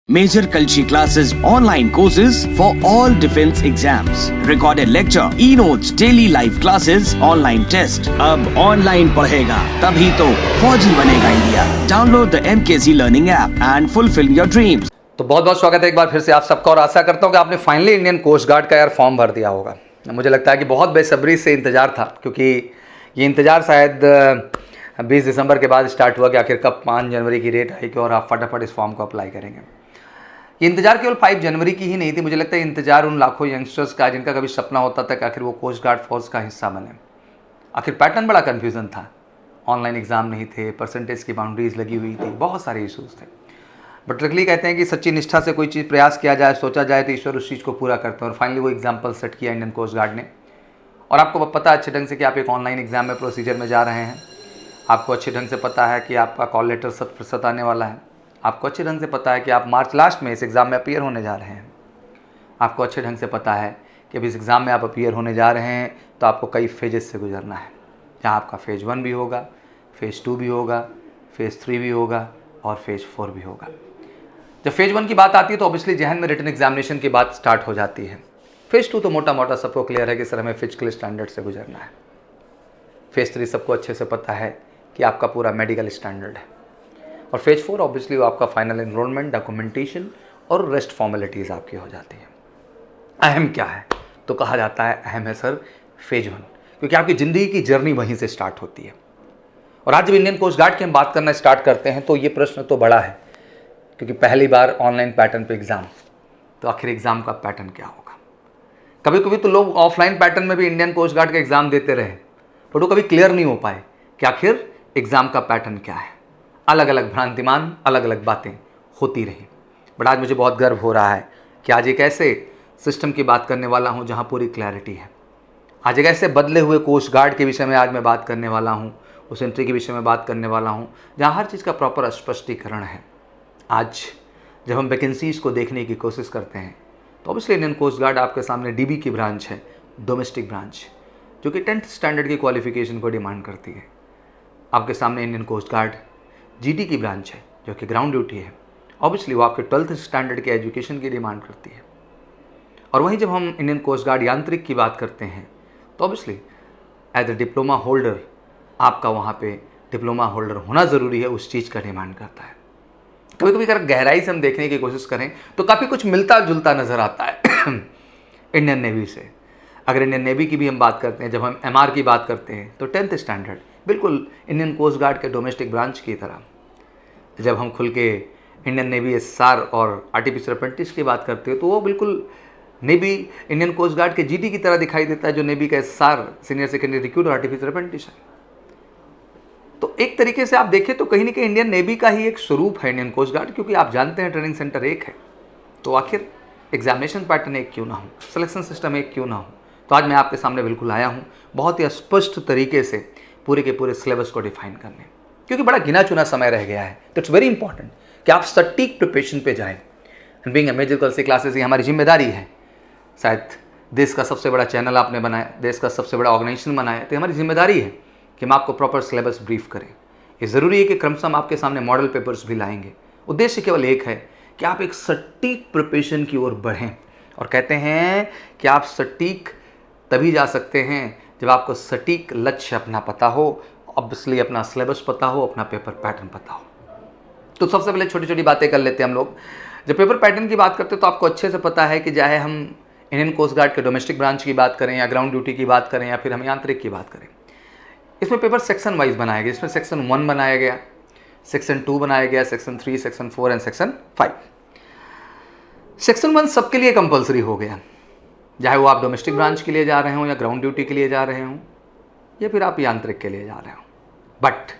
Major Culture classes, online courses for all defense exams, recorded lecture, e-notes, daily live classes, online test. अब online पढ़ेगा तभी तो फौजी बनेगा India. Download the MKZ Learning app and fulfill your dreams. तो बहुत बहुत स्वागत है एक बार फिर से आप सबका और आशा करता हूँ कि आपने फाइनली इंडियन कोस्ट गार्ड का यार फॉर्म भर दिया होगा. मुझे लगता है कि बहुत बेसब्री से इंतज़ार था, क्योंकि ये इंतज़ार शायद 20 दिसंबर के बाद स्टार्ट हुआ कि आखिर कब 5 जनवरी की डेट आएगी और आप फटाफट इस फॉर्म को अप्लाई करेंगे. ये इंतजार केवल 5 जनवरी की ही नहीं थी. मुझे लगता है इंतजार उन लाखों यंगस्टर्स का जिनका कभी सपना होता था कि आखिर वो कोस्ट गार्ड फोर्स का हिस्सा बने. आखिर पैटर्न बड़ा कन्फ्यूज़न था, ऑनलाइन एग्ज़ाम नहीं थे, परसेंटेज की बाउंड्रीज लगी हुई थी, बहुत सारे इशूज़ थे. बट लकली कहते हैं कि सच्ची निष्ठा से कोई चीज़ प्रयास किया जाए, सोचा जाए तो ईश्वर उस चीज़ को पूरा करते हैं. और फाइनली वो एग्जाम्पल सेट किया इंडियन कोस्ट गार्ड ने. और आपको पता है अच्छे ढंग से कि आप एक ऑनलाइन एग्जाम में प्रोसीजर में जा रहे हैं. आपको अच्छे ढंग से पता है कि आपका कॉल लेटर 100% आने वाला है. आपको अच्छे ढंग से पता है कि आप मार्च लास्ट में इस एग्ज़ाम में अपीयर होने जा रहे हैं. आपको अच्छे ढंग से पता है कि अब इस एग्ज़ाम में आप अपीयर होने जा रहे हैं तो आपको कई फेजेस से गुजरना है. जहाँ आपका फेज़ 1 भी होगा, फेज़ 2 भी होगा, फेज़ 3 भी होगा और फेज़ 4 भी होगा. जब फेज़ 1 की बात आती है तो ऑब्वियसली जहन में रिटन एग्जामिनेशन की बात स्टार्ट हो जाती है. फेज़ 2 तो मोटा मोटा सबको क्लियर है कि सर हमें फिजिकल स्टैंडर्ड से गुजरना है. फेज़ 3 सबको अच्छे से पता है कि आपका पूरा मेडिकल स्टैंडर्ड है. और फेज़ 4 ऑब्वियसली वो आपका फाइनल एनरोलमेंट, डॉक्यूमेंटेशन और रेस्ट फॉर्मेलिटीज़ आपकी हो जाती है. अहम क्या है तो कहा जाता है अहम है सर फेज़ 1, क्योंकि आपकी ज़िंदगी की जर्नी वहीं से स्टार्ट होती है. और आज जब इंडियन कोस्ट गार्ड की हम बात करना स्टार्ट करते हैं तो ये प्रश्न तो बड़ा है, क्योंकि पहली बार ऑनलाइन पैटर्न पे एग्ज़ाम, तो आखिर एग्ज़ाम का पैटर्न क्या होगा. कभी कभी तो लोग ऑफलाइन पैटर्न में भी इंडियन कोस्ट गार्ड का एग्ज़ाम देते रहे, बट वो कभी क्लियर नहीं हो पाए कि आखिर एग्ज़ाम का पैटर्न क्या है. अलग अलग भ्रांतिमान, अलग अलग बातें होती रही. बट आज मुझे बहुत गर्व हो रहा है कि आज एक ऐसे सिस्टम की बात करने वाला हूं जहां पूरी क्लैरिटी है. आज एक ऐसे बदले हुए कोस्ट गार्ड के विषय में आज मैं बात करने वाला हूं, उस एंट्री के विषय में बात करने वाला हूं जहां हर चीज़ का प्रॉपर स्पष्टीकरण है. आज जब हम वैकेंसीज़ को देखने की कोशिश करते हैं तो ऑब्वियसली इंडियन कोस्ट गार्ड आपके सामने डीबी की ब्रांच है, डोमेस्टिक ब्रांच, जो कि 10th स्टैंडर्ड की क्वालिफिकेशन को डिमांड करती है. आपके सामने इंडियन कोस्ट गार्ड जीडी की ब्रांच है, जो कि ग्राउंड ड्यूटी है. ऑब्वियसली वो आपके 12th स्टैंडर्ड के एजुकेशन की डिमांड करती है. और वहीं जब हम इंडियन कोस्ट गार्ड यांत्रिक की बात करते हैं तो obviously as a diploma holder आपका वहाँ पे डिप्लोमा होल्डर होना ज़रूरी है, उस चीज़ का डिमांड करता है. कभी कभी अगर गहराई से हम देखने की कोशिश करें तो काफ़ी कुछ मिलता जुलता नज़र आता है इंडियन नेवी से. अगर इंडियन नेवी की भी हम बात करते हैं, जब हम एमआर की बात करते हैं तो 10th स्टैंडर्ड बिल्कुल इंडियन कोस्ट गार्ड के डोमेस्टिक ब्रांच की तरह. जब हम खुल के इंडियन नेवी एसआर और आर्टिफिशियल अप्रेंटिस की बात करते हैं तो वो बिल्कुल नेवी इंडियन कोस्ट गार्ड के जीडी की तरह दिखाई देता है, जो नेवी का एसआर सीनियर सेकेंडरी रिक्रूट और आर्टिफिशियल अप्रेंटिस है. तो एक तरीके से आप देखें तो कहीं ना कहीं इंडियन नेवी का ही एक स्वरूप है इंडियन कोस्ट गार्ड, क्योंकि आप जानते हैं ट्रेनिंग सेंटर एक है तो आखिर एग्जामिनेशन पैटर्न एक क्यों ना हो, सिलेक्शन सिस्टम एक क्यों ना हो. तो आज मैं आपके सामने बिल्कुल आया हूँ बहुत ही स्पष्ट तरीके से पूरे के पूरे सिलेबस को डिफाइन करने, क्योंकि बड़ा गिना चुना समय रह गया है. तो इट्स वेरी इंपॉर्टेंट कि आप सटीक प्रिपरेशन पे जाएं. And being a major culture classes ये हमारी जिम्मेदारी है. शायद देश का सबसे बड़ा चैनल आपने बनाया, देश का सबसे बड़ा ऑर्गेनाइजेशन बनाया, तो हमारी जिम्मेदारी है कि हम आपको प्रॉपर सिलेबस ब्रीफ करें. ये ज़रूरी है कि क्रमशः हम आपके सामने मॉडल पेपर्स भी लाएंगे. उद्देश्य केवल एक है कि आप एक सटीक प्रिपरेशन की ओर बढ़ें. और कहते हैं कि आप सटीक तभी जा सकते हैं जब आपको सटीक लक्ष्य अपना पता हो, ऑब्वियसली अपना सिलेबस पता हो, अपना पेपर पैटर्न पता हो. तो सबसे पहले छोटी छोटी बातें कर लेते हैं हम लोग. जब पेपर पैटर्न की बात करते हैं तो आपको अच्छे से पता है कि चाहे हम इंडियन कोस्ट गार्ड के डोमेस्टिक ब्रांच की बात करें या ग्राउंड ड्यूटी की बात करें या फिर हम यांत्रिक की बात करें, इसमें पेपर सेक्शन वाइज बनाया गया. इसमें सेक्शन 1 बनाया गया, सेक्शन 2 बनाया गया, section 3, section 4 and section 5. Section 1 सबके लिए कंपलसरी हो गया, चाहे वो आप डोमेस्टिक ब्रांच के लिए जा रहे हो या ग्राउंड ड्यूटी के लिए जा रहे हो या फिर आप यांत्रिक के लिए जा रहे हो. बट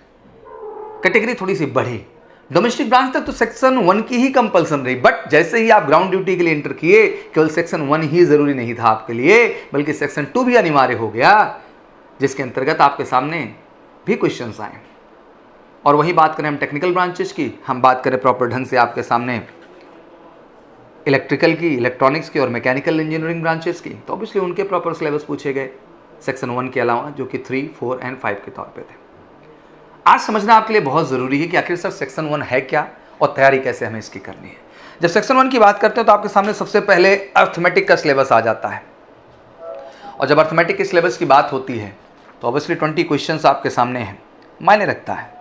कैटेगरी थोड़ी सी बढ़ी. डोमेस्टिक ब्रांच तक तो सेक्शन 1 की ही कंपल्सन रही, बट जैसे ही आप ग्राउंड ड्यूटी के लिए एंटर किए केवल सेक्शन 1 ही जरूरी नहीं था आपके लिए, बल्कि सेक्शन 2 भी अनिवार्य हो गया, जिसके अंतर्गत आपके सामने भी क्वेश्चंस आए. और वही बात करें हम टेक्निकल ब्रांचेस की, हम बात करें प्रॉपर ढंग से आपके सामने इलेक्ट्रिकल की, इलेक्ट्रॉनिक्स की और मैकेनिकल इंजीनियरिंग ब्रांचेस की, तो ऑब्वियसली उनके प्रॉपर सिलेबस पूछे गए सेक्शन 1 के अलावा, जो कि 3, 4 एंड 5 के तौर पे थे. आज समझना आपके लिए बहुत ज़रूरी है कि आखिर सर सेक्शन 1 है क्या और तैयारी कैसे हमें इसकी करनी है. जब सेक्शन 1 की बात करते हैं तो आपके सामने सबसे पहले अर्थमेटिक का सिलेबस आ जाता है, और जब अर्थमेटिक के सिलेबस की बात होती है तो ऑब्वियसली 20 क्वेश्चंस आपके सामने हैं, मायने रखता है,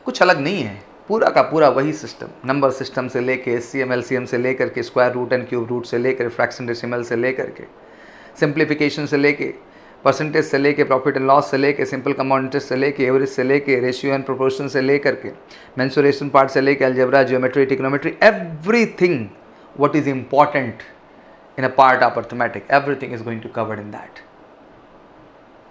कुछ अलग नहीं है, पूरा का पूरा वही सिस्टम, नंबर सिस्टम से लेके एचसीएम एलसीएम से लेकर के square root and cube root से लेकर फ्रैक्शन डेसिमल से लेकर के सिंप्लीफिकेशन से लेके परसेंटेज से लेके प्रॉफिट एंड लॉस से लेके सिंपल कंपाउंड इंटरेस्ट से लेके एवरेज से लेके रेशियो एंड प्रोपोर्शन से लेकर के मेंसुरेशन पार्ट से लेके algebra geometry trigonometry, everything what is important in a part of arithmetic, everything is going to covered in that.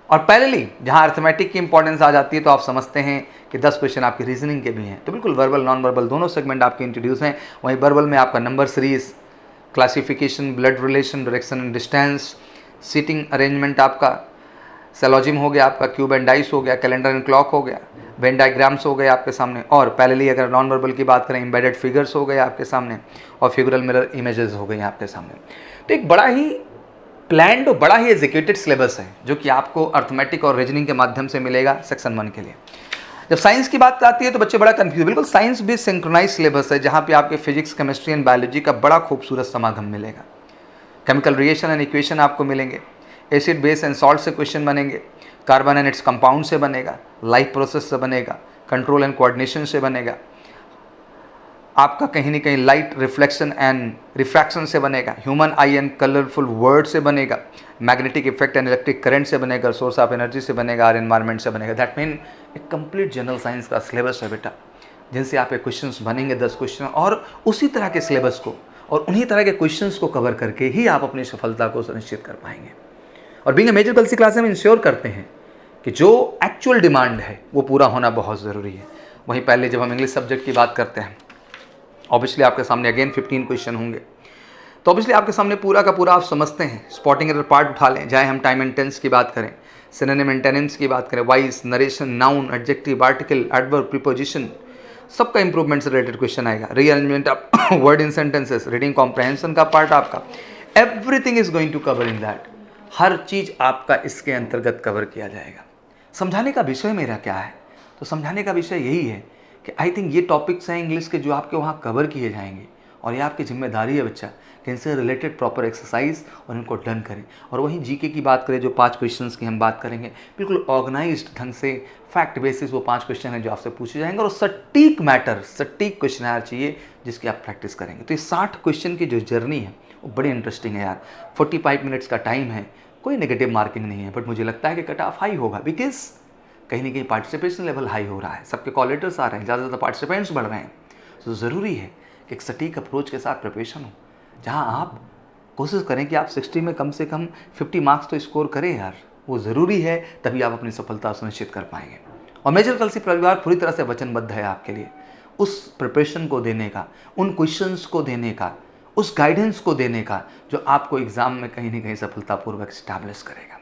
और पैरेलली जहाँ अर्थमेटिक की इंपॉर्टेंस आ जाती है तो आप समझते हैं कि 10 क्वेश्चन आपकी रीजनिंग के भी हैं, तो बिल्कुल वर्बल नॉन वर्बल दोनों सेगमेंट आपके इंट्रोड्यूस हैं। वहीं वर्बल में आपका number series, classification, blood relation, direction and distance, seating arrangement आपका, सेलॉजिम हो गया आपका, क्यूब एंड डाइस हो गया, कैलेंडर एंड क्लॉक हो गया, वेन डायग्राम्स हो गए आपके सामने, और पैरेलली अगर नॉन वर्बल की बात करें एम्बेडेड फिगर्स हो गए आपके सामने, और फिगरल मिरर इमेजेस हो गई आपके सामने। तो एक बड़ा ही प्लान्ड और बड़ा ही एग्जीक्यूटेड सिलेबस है जो कि आपको अर्थमेटिक और रीजनिंग के माध्यम से मिलेगा सेक्शन 1 के लिए। जब साइंस की बात आती है तो बच्चे बड़ा कंफ्यूज, बिल्कुल साइंस भी सिंक्रोनाइज सिलेबस है जहाँ पे आपके फिजिक्स, केमिस्ट्री एंड बायोलॉजी का बड़ा खूबसूरत समागम मिलेगा। केमिकल रिएक्शन एंड इक्वेशन आपको मिलेंगे, एसिड बेस एंड सॉल्ट से क्वेश्चन बनेंगे, कार्बन एंड इट्स कंपाउंड से बनेगा, लाइफ प्रोसेस से बनेगा, कंट्रोल एंड कोऑर्डिनेशन से बनेगा, आपका कहीं ना कहीं लाइट रिफ्लेक्शन एंड रिफ्रैक्शन से बनेगा, human I and colourful word से बनेगा, magnetic effect and electric current से बनेगा, सोर्स ऑफ एनर्जी से बनेगा और एनवायरनमेंट से बनेगा। दैट मीन एक कंप्लीट जनरल साइंस का सिलेबस है बेटा, जिनसे आप क्वेश्चंस बनेंगे 10 क्वेश्चन, और उसी तरह के सिलेबस को और उन्हीं तरह के क्वेश्चंस को कवर करके ही आप अपनी सफलता को सुनिश्चित कर पाएंगे। और being a major girls class में इंश्योर करते हैं कि जो एक्चुअल डिमांड है वो पूरा होना बहुत ज़रूरी है। वहीं पहले जब हम इंग्लिश सब्जेक्ट की बात करते हैं, ऑब्वियसली आपके सामने अगेन 15 क्वेश्चन होंगे, तो ऑब्वियसली आपके सामने पूरा का पूरा आप समझते हैं, स्पॉटिंग एरर पार्ट उठा लें, चाहे हम टाइम एंड टेंस की बात करें, सिनोनिम एंड एंटोनिम्स की बात करें, voice, narration, noun, adjective, article, adverb, preposition, सबका इंप्रूवमेंट से रिलेटेड क्वेश्चन आएगा। Rearrangement of word in sentences, reading comprehension का पार्ट आपका, everything is going to cover in that, हर चीज़ आपका इसके अंतर्गत कवर किया जाएगा। समझाने का विषय मेरा क्या है, तो समझाने का विषय यही है कि आई थिंक ये टॉपिक्स हैं इंग्लिश के जो आपके वहाँ कवर किए जाएंगे, और ये आपकी जिम्मेदारी है बच्चा कि इनसे रिलेटेड प्रॉपर एक्सरसाइज और इनको डन करें। और वहीं जीके की बात करें, जो 5 क्वेश्चंस की हम बात करेंगे, बिल्कुल ऑर्गेनाइज्ड ढंग से फैक्ट बेसिस वो 5 क्वेश्चन हैं जो आपसे पूछे जाएंगे, और सटीक मैटर, सटीक क्वेश्चन चाहिए जिसकी आप प्रैक्टिस करेंगे। तो ये 60 क्वेश्चन की जो जर्नी है वो बड़ी इंटरेस्टिंग है यार। 45 मिनट्स का टाइम है, कोई नेगेटिव मार्किंग नहीं है, बट मुझे लगता है कि कट ऑफ हाई होगा, बिकॉज कहीं ना कहीं पार्टिसिपेशन लेवल हाई हो रहा है, सबके कॉल लेटर्स आ रहे हैं, ज़्यादा पार्टिसिपेंट्स बढ़ रहे हैं। तो ज़रूरी है कि एक सटीक अप्रोच के साथ प्रिपरेशन हो, जहां आप कोशिश करें कि आप 60 में कम से कम 50 मार्क्स तो स्कोर करें यार, वो ज़रूरी है, तभी आप अपनी सफलता सुनिश्चित कर पाएंगे। और मेजर कल से परिवार पूरी तरह से वचनबद्ध है आपके लिए उस प्रिपरेशन को देने का, उन क्वेश्चंस को देने का, उस गाइडेंस को देने का जो आपको एग्जाम में कहीं ना कहीं सफलतापूर्वक स्टैब्लिश करेगा।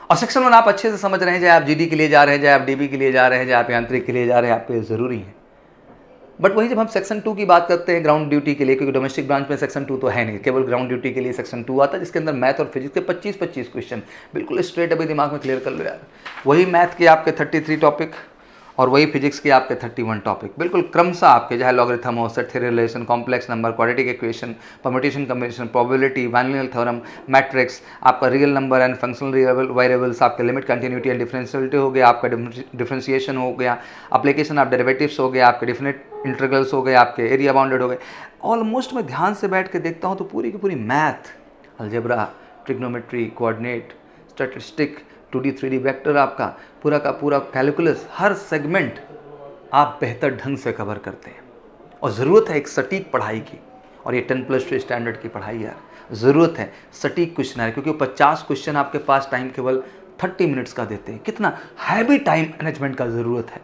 और सेक्शन 1 आप अच्छे से समझ रहे हैं, चाहे आप जीडी के लिए जा रहे हैं, चाहे आप डीबी के लिए जा रहे हैं, चाहे आप यांत्रिक के लिए जा रहे हैं, आपके लिए ज़रूरी है। बट वही जब हम सेक्शन 2 की बात करते हैं ग्राउंड ड्यूटी के लिए, क्योंकि डोमेस्टिक ब्रांच में सेक्शन 2 तो है नहीं, केवल ग्राउंड ड्यूटी के लिए सेक्शन 2 आता है, जिसके अंदर मैथ और फिजिक्स के 25-25 क्वेश्चन बिल्कुल स्ट्रेट अभी दिमाग में क्लियर कर लो यार। वही मैथ के आपके 33 टॉपिक और वही फिजिक्स के आपके 31 टॉपिक बिल्कुल क्रमशः आपके, चाहे लॉगरिथम हो, set theory relation, complex number, quadratic equation, permutation combination, probability, binomial theorem, matrix, आपका real number and functional variables, आपके लिमिट, कंटिन्यूटी एंड डिफरेंशियलिटी हो गया, आपका डिफरेंशिएशन हो गया, एप्लीकेशन ऑफ डेरिवेटिव्स हो गया, आपके डिफिनिट इंटीग्रल्स हो गए, आपके एरिया बाउंडेड हो गए। ऑलमोस्ट मैं ध्यान से बैठ के देखता हूँ तो पूरी की पूरी math, algebra, trigonometry, coordinate, statistic, 2D 3D vector, आपका पूरा का पूरा कैलकुलस, हर सेगमेंट आप बेहतर ढंग से कवर करते हैं। और ज़रूरत है एक सटीक पढ़ाई की, और ये 10+2 स्टैंडर्ड की पढ़ाई यार, ज़रूरत है सटीक क्वेश्चन है, क्योंकि 50 क्वेश्चन आपके पास टाइम केवल 30 मिनट्स का देते हैं। कितना हैवी टाइम मैनेजमेंट का ज़रूरत है,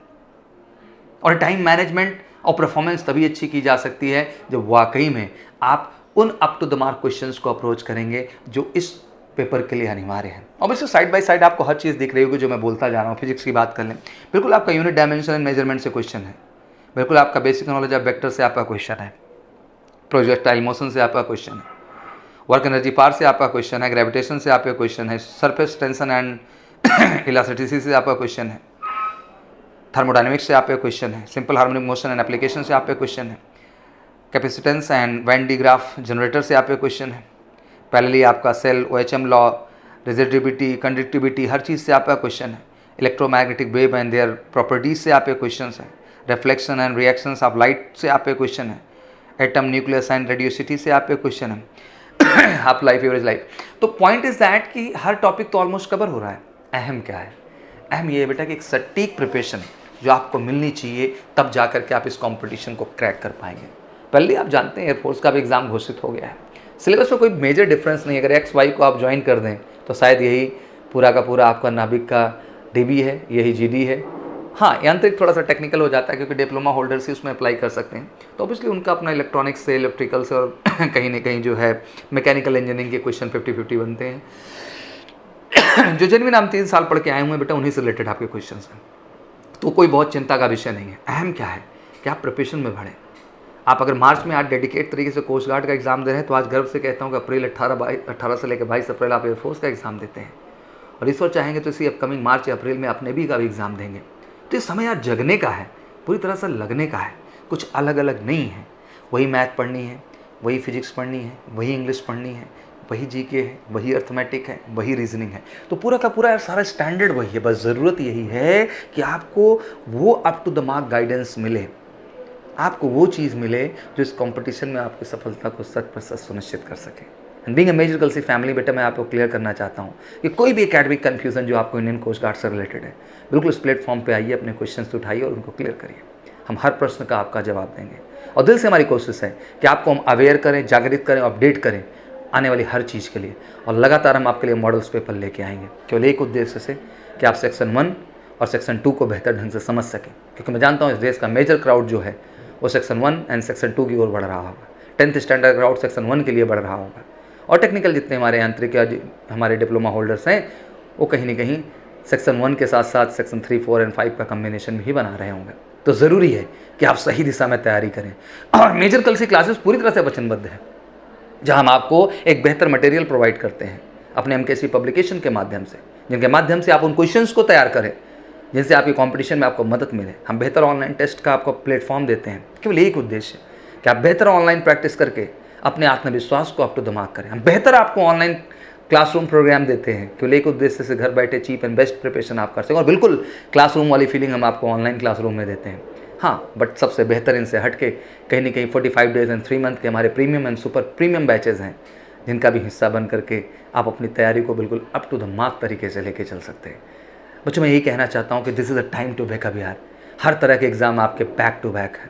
और टाइम मैनेजमेंट और परफॉर्मेंस तभी अच्छी की जा सकती है जब वाकई में आप उन up to the mark questions को अप्रोच करेंगे जो इस पेपर के लिए अनिवार्य है। ऑब्वियसली साइड बाय साइड आपको हर चीज़ दिख रही होगी जो मैं बोलता जा रहा हूँ। फिजिक्स की बात कर लें, बिल्कुल आपका यूनिट डायमेंशन एंड मेजरमेंट से क्वेश्चन है, बिल्कुल आपका बेसिक नॉलेज ऑफ वेक्टर से आपका क्वेश्चन है, प्रोजेक्टाइल मोशन से आपका क्वेश्चन है, वर्क एनर्जी पार से आपका क्वेश्चन है, ग्रेविटेशन से आपका क्वेश्चन है, सरफेस टेंशन एंड इलास्टिसिटी से आपका क्वेश्चन है, थर्मोडायनेमिक्स से आपका क्वेश्चन है, simple harmonic motion and application से आपका क्वेश्चन है, capacitance and van de graaff generator से यहाँ पे क्वेश्चन है। पैरेलली आपका cell, OHM law, resistivity, conductivity, हर चीज़ से आपका क्वेश्चन है। Electromagnetic wave and their properties से आप पे क्वेश्चन है। Reflection and reactions of light से आप पे क्वेश्चन है। एटम, न्यूक्लियस एंड रेडियोसिटी से आप पे क्वेश्चन है। Half life, average life. तो पॉइंट इज दैट कि हर टॉपिक तो ऑलमोस्ट कवर हो रहा है। अहम क्या है? अहम ये है बेटा कि एक सटीक प्रिपरेशन जो आपको मिलनी चाहिए, तब जा कर के आप इस कॉम्पिटिशन को क्रैक कर पाएंगे। पहले आप जानते हैं एयरफोर्स का भी एग्ज़ाम घोषित हो गया है। सिलेबस में कोई मेजर डिफरेंस नहीं है। अगर XY को आप ज्वाइन कर दें तो शायद यही पूरा का पूरा आपका नाभिक का DB है, यही GD है। हाँ, यांत्रिक थोड़ा सा टेक्निकल हो जाता है क्योंकि डिप्लोमा होल्डर्स ही उसमें अप्लाई कर सकते हैं। तो ऑब्वियसली उनका अपना इलेक्ट्रॉनिक्स से, इलेक्ट्रिकल से और कहीं ना कहीं जो है मैकेनिकल इंजीनियरिंग के क्वेश्चन 50-50 बनते हैं। जो जिनमें हम 3 साल पढ़ के आए हुए हैं बेटा, उन्हीं से रिलेटेड आपके क्वेश्चन हैं। तो कोई बहुत चिंता का विषय नहीं है। अहम क्या है कि आप प्रिपरेशन में बढ़ें। आप अगर मार्च में आज डेडिकेट तरीके से कोस्ट गार्ड का एग्ज़ाम दे रहे हैं तो आज गर्व से कहता हूँ कि अप्रैल 18 से लेकर 22 अप्रैल आप एयरफोर्स का एग्ज़ाम देते हैं, और इस बार चाहेंगे तो इसी अपकमिंग मार्च या अप्रैल में आप नेवी का भी एग्ज़ाम देंगे। तो ये समय यार जगने का है, पूरी तरह से लगने का है। कुछ अलग अलग नहीं है। वही मैथ पढ़नी है, वही फिजिक्स पढ़नी है, वही इंग्लिश पढ़नी है, वही GK है, वही अर्थमेटिक है, वही रीजनिंग है। तो पूरा का पूरा यार सारा स्टैंडर्ड वही है। बस ज़रूरत यही है कि आपको वो up to the mark guidance मिले, आपको वो चीज़ मिले जो इस कंपटीशन में आपकी सफलता को 100% सुनिश्चित कर सके। And being a major girls family बेटा, मैं आपको क्लियर करना चाहता हूँ कि कोई भी एकेडमिक कन्फ्यूजन जो आपको इंडियन कोस्ट गार्ड से रिलेटेड है, बिल्कुल इस प्लेटफॉर्म पे आइए, अपने क्वेश्चंस उठाइए और उनको क्लियर करिए। हम हर प्रश्न का आपका जवाब देंगे और दिल से हमारी कोशिश है कि आपको हम अवेयर करें, जागृत करें, अपडेट करें आने वाली हर चीज़ के लिए। और लगातार हम आपके लिए मॉडल्स पेपर लेके आएंगे, केवल एक उद्देश्य से कि आप सेक्शन 1 और सेक्शन 2 को बेहतर ढंग से समझ सकें। क्योंकि मैं जानता हूँ इस देश का मेजर क्राउड जो है वो सेक्शन 1 एंड सेक्शन 2 की ओर बढ़ रहा होगा। 10th स्टैंडर्ड क्राउड सेक्शन 1 के लिए बढ़ रहा होगा, और टेक्निकल जितने हमारे यांत्रिक या हमारे डिप्लोमा होल्डर्स हैं वो कहीं ना कहीं सेक्शन 1 के साथ साथ सेक्शन 3, 4 एंड 5 का कम्बिनेशन भी बना रहे होंगे। तो ज़रूरी है कि आप सही दिशा में तैयारी करें। और मेजर कल सी क्लासेस पूरी तरह से वचनबद्ध है, जहाँ हम आपको एक बेहतर मटेरियल प्रोवाइड करते हैं अपने MKC पब्लिकेशन के माध्यम से, जिनके माध्यम से आप उन क्वेश्चंस को तैयार करें जिनसे आपकी कंपटीशन में आपको मदद मिले। हम बेहतर ऑनलाइन टेस्ट का आपको प्लेटफॉर्म देते हैं, केवल एक उद्देश्य कि आप बेहतर ऑनलाइन प्रैक्टिस करके अपने आत्मविश्वास को अप टू द मार्क करें। हम बेहतर आपको ऑनलाइन क्लासरूम प्रोग्राम देते हैं, केवल एक उद्देश्य से घर बैठे चीप एंड बेस्ट प्रिपरेशन आप कर सकें। और बिल्कुल क्लासरूम वाली फीलिंग हम आपको ऑनलाइन क्लासरूम में देते हैं। हाँ, बट सबसे बेहतर इनसे हट के कहीं ना कहीं 45 डेज एंड 3 मंथ के हमारे premium and super premium batches हैं, जिनका भी हिस्सा बन करके आप अपनी तैयारी को बिल्कुल अप टू द मार्क तरीके से लेके चल सकते हैं। बच्चों, मैं यही कहना चाहता हूँ कि this is a time to back up यार। हर तरह के एग्ज़ाम आपके बैक टू बैक हैं।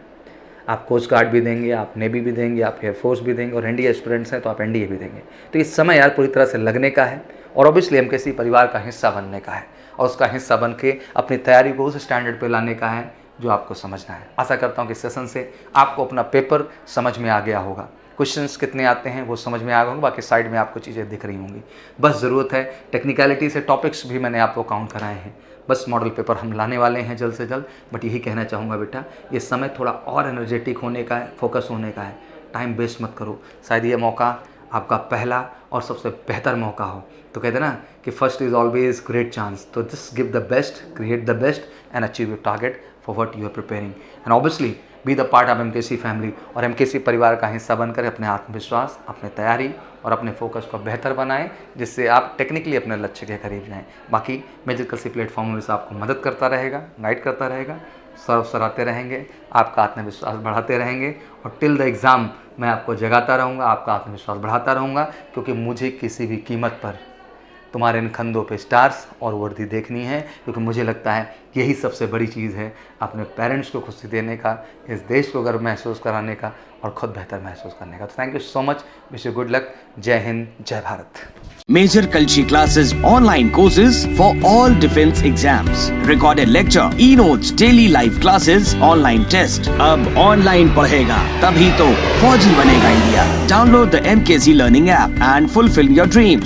आप कोस्ट गार्ड भी देंगे, आप नेवी भी देंगे, आप एयरफोर्स भी देंगे, और NDA एस्पिरेंट्स हैं तो आप NDA भी देंगे। तो इस समय यार पूरी तरह से लगने का है और ऑब्वियसली MKC परिवार का हिस्सा बनने का है, और उसका हिस्सा बन के अपनी तैयारी को उस स्टैंडर्ड पे लाने का है जो आपको समझना है। आशा करता हूँ कि इस सेशन से आपको अपना पेपर समझ में आ गया होगा, क्वेश्चंस कितने आते हैं वो समझ में आ गए होंगे, बाकी साइड में आपको चीज़ें दिख रही होंगी। बस ज़रूरत है टेक्निकलिटी से, टॉपिक्स भी मैंने आपको काउंट कराए हैं। बस मॉडल पेपर हम लाने वाले हैं जल्द से जल्द। बट यही कहना चाहूँगा बेटा, ये समय थोड़ा और एनर्जेटिक होने का है, फोकस होने का है। टाइम वेस्ट मत करो। शायद ये मौका आपका पहला और सबसे बेहतर मौका हो। तो कहते हैं ना कि first is always great chance. तो just give the best, create the best and achieve your target for what you are preparing. And obviously be the part of MKC family, और MKC परिवार का हिस्सा बनकर अपने आत्मविश्वास, अपने तैयारी और अपने फोकस को बेहतर बनाएं, जिससे आप टेक्निकली अपने लक्ष्य के करीब जाएं। बाकी मेजर कल प्लेटफॉर्म में से आपको मदद करता रहेगा, गाइड करता रहेगा, सर्व सराहते रहेंगे, आपका आत्मविश्वास बढ़ाते रहेंगे, और टिल द एग्ज़ाम मैं आपको जगाता रहूँगा, आपका आत्मविश्वास बढ़ाता रहूँगा, क्योंकि मुझे किसी भी कीमत पर तुम्हारे इन कंधों पे स्टार्स और वर्दी देखनी है। क्योंकि मुझे लगता है यही सबसे बड़ी चीज़ है, अपने पेरेंट्स को खुशी देने का, इस देश को गर्व महसूस कराने का और खुद बेहतर महसूस करने का। तो thank you so much, wish you good luck. जय हिंद, जय Bharat. Major Kalshi classes, online courses for all defense exams, recorded lecture, e-notes, daily live classes, online test। अब online पढ़ेगा तभी तो फौजी बनेगा India. Download the MKC Learning app and fulfill your dreams।